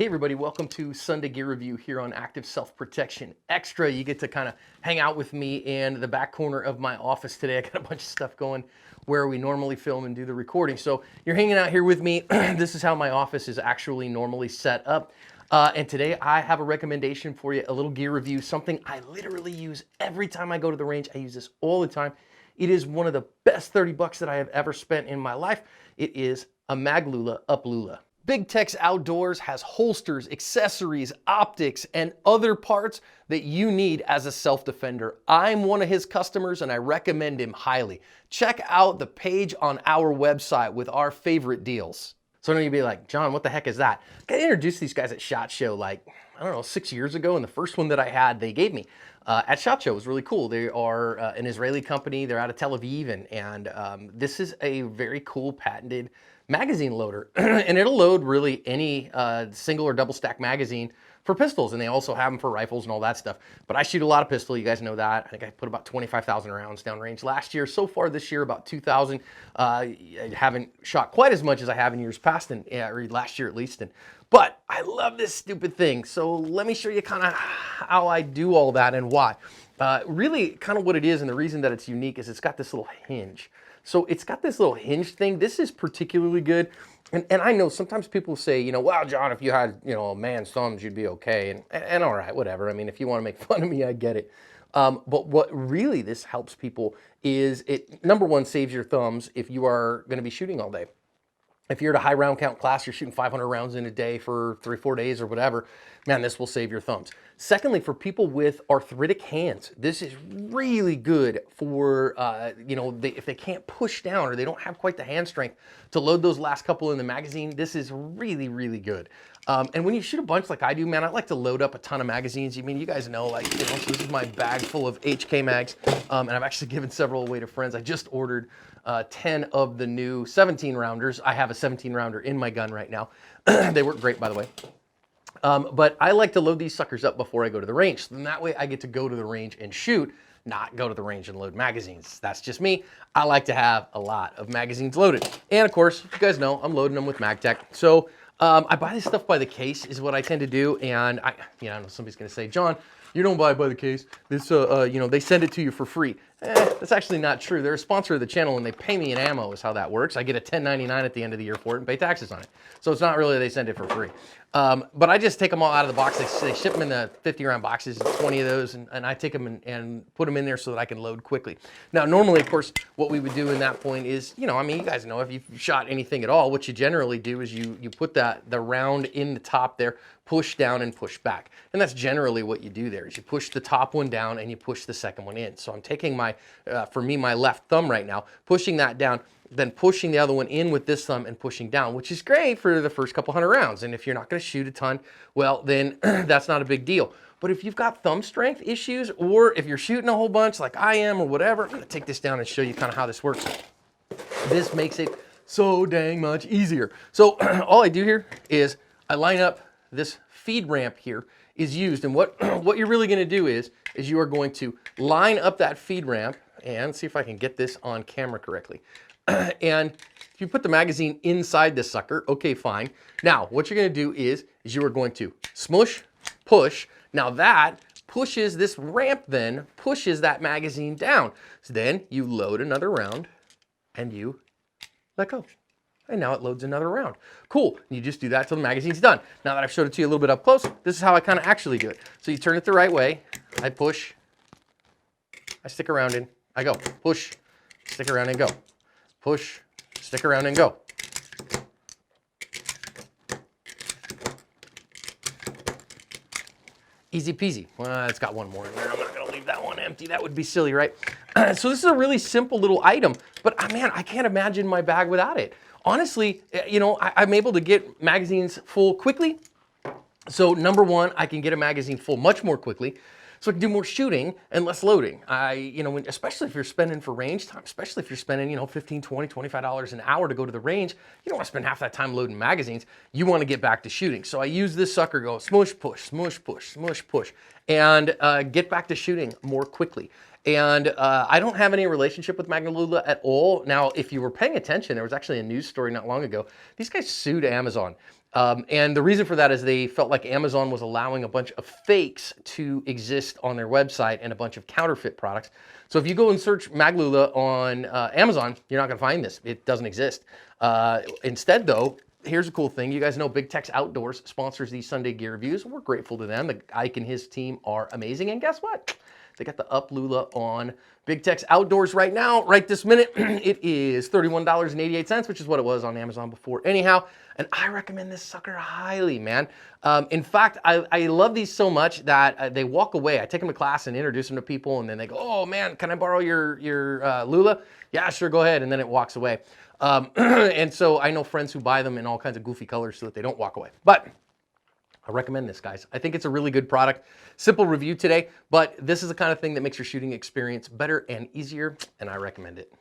Hey everybody, welcome to Sunday Gear Review here on Active Self-Protection Extra. You get to kind of hang out with me in the back corner of my office today. I got a bunch of stuff going where we normally film and do the recording. So you're hanging out here with me. This is how my office is actually normally set up. And today I have a recommendation for you, a little gear review, something I literally use every time I go to the range. I use this all the time. It is one of the best 30 bucks that I have ever spent in my life. It is a Maglula UpLULA. Big Tex Outdoors has holsters, accessories, optics, and other parts that you need as a self-defender. I'm one of his customers and I recommend him highly. Check out the page on our website with our favorite deals. So then you'd be like, John, what the heck is that? I introduced these guys at SHOT Show like, I don't know, 6 years ago, and the first one that I had, they gave me at SHOT Show. It was really cool. They are an Israeli company. They're out of Tel Aviv, and this is a very cool patented magazine loader, and it'll load really any single or double stack magazine for pistols, and they also have them for rifles and all that stuff. But I shoot a lot of pistol, you guys know that. I think I put about 25,000 rounds downrange last year. So far this year, about 2,000. I haven't shot quite as much as I have in years past, or last year at least. But I love this stupid thing. So let me show you kind of how I do all that and why. Really kind of what it is, and the reason that it's unique is it's got this little hinge. So it's got this little hinge thing. This is particularly good. And I know sometimes people say, you know, wow, John, if you had, you know, a man's thumbs, you'd be okay. And all right, whatever. I mean, if you want to make fun of me, I get it. But what really this helps people is it, number one, saves your thumbs if you are going to be shooting all day. If you're at a high round count class, you're shooting 500 rounds in a day for 3 or 4 days or whatever, man, this will save your thumbs. Secondly, for people with arthritic hands, this is really good for, you know, if they can't push down or they don't have quite the hand strength to load those last couple in the magazine, this is really, really good. And when you shoot a bunch like I do, man, I like to load up a ton of magazines. I mean, you guys know, like, you know, so this is my bag full of HK mags, and I've actually given several away to friends. I just ordered 10 of the new 17 rounders. I have a 17 rounder in my gun right now. They work great, by the way. But I like to load these suckers up before I go to the range. So then that way I get to go to the range and shoot, not go to the range and load magazines. That's just me. I like to have a lot of magazines loaded. And of course, you guys know I'm loading them with MagTech. So I buy this stuff by the case is what I tend to do. And I know somebody's gonna say, John, you don't buy it by the case. This, you know, they send it to you for free. That's actually not true. They're a sponsor of the channel and they pay me in ammo is how that works. I get a $10.99 at the end of the year for it and pay taxes on it. So it's not really they send it for free. But I just take them all out of the box. They ship them in the 50-round boxes, 20 of those, and I take them and put them in there so that I can load quickly. Now, normally, of course, what we would do in that point is, you know, I mean, you guys know if you've shot anything at all, what you generally do is you put the round in the top there, push down and push back. And that's generally what you do there is you push the top one down and you push the second one in. So I'm taking my, for me, my left thumb right now, pushing that down, then pushing the other one in with this thumb and pushing down, which is great for the first couple hundred rounds. And if you're not going to shoot a ton, well, then that's not a big deal. But if you've got thumb strength issues, or if you're shooting a whole bunch like I am or whatever, I'm going to take this down and show you kind of how this works. This makes it so dang much easier. So all I do here is I line up this feed ramp here is used. And what you're really going to do is you are going to line up that feed ramp and see if I can get this on camera correctly. And if you put the magazine inside this sucker, okay, fine. Now, what you're going to do is you are going to smush, push. Now that pushes this ramp then, pushes that magazine down. So then you load another round and you let go. And now it loads another round. Cool. And you just do that till the magazine's done. Now that I've showed it to you a little bit up close, this is how I kind of actually do it. So you turn it the right way. I push. I stick around in. I go. Push. Stick around and go. Push. Stick around and go. Easy peasy. Well, it's got one more in there. I'm not going to leave that one empty. That would be silly, right? So this is a really simple little item, but man, I can't imagine my bag without it. Honestly, you know, I'm able to get magazines full quickly. So number one, I can get a magazine full much more quickly. So I can do more shooting and less loading. You know, especially if you're spending for range time, especially if you're spending, you know, $15, $20, $25 an hour to go to the range, you don't want to spend half that time loading magazines. You want to get back to shooting. So I use this sucker, go smush, push, smush, push, smush, push, and get back to shooting more quickly. And I don't have any relationship with Maglula at all. Now, if you were paying attention, there was actually a news story not long ago. These guys sued Amazon. And the reason for that is they felt like Amazon was allowing a bunch of fakes to exist on their website and a bunch of counterfeit products. So if you go and search Maglula on Amazon, you're not going to find this. It doesn't exist. Instead, though, here's a cool thing. You guys know Big Tex Outdoors sponsors these Sunday gear reviews. We're grateful to them. Ike and his team are amazing. And guess what? They got the UpLULA on Big Tex Outdoors right now, right this minute. It is $31.88, which is what it was on Amazon before anyhow. And I recommend this sucker highly, man. In fact, I love these so much that they walk away. I take them to class and introduce them to people, and then they go, oh man, can I borrow your Lula? Yeah, sure, go ahead. And then it walks away. And so I know friends who buy them in all kinds of goofy colors so that they don't walk away. But I recommend this, guys. I think it's a really good product. Simple review today, but this is the kind of thing that makes your shooting experience better and easier, and I recommend it.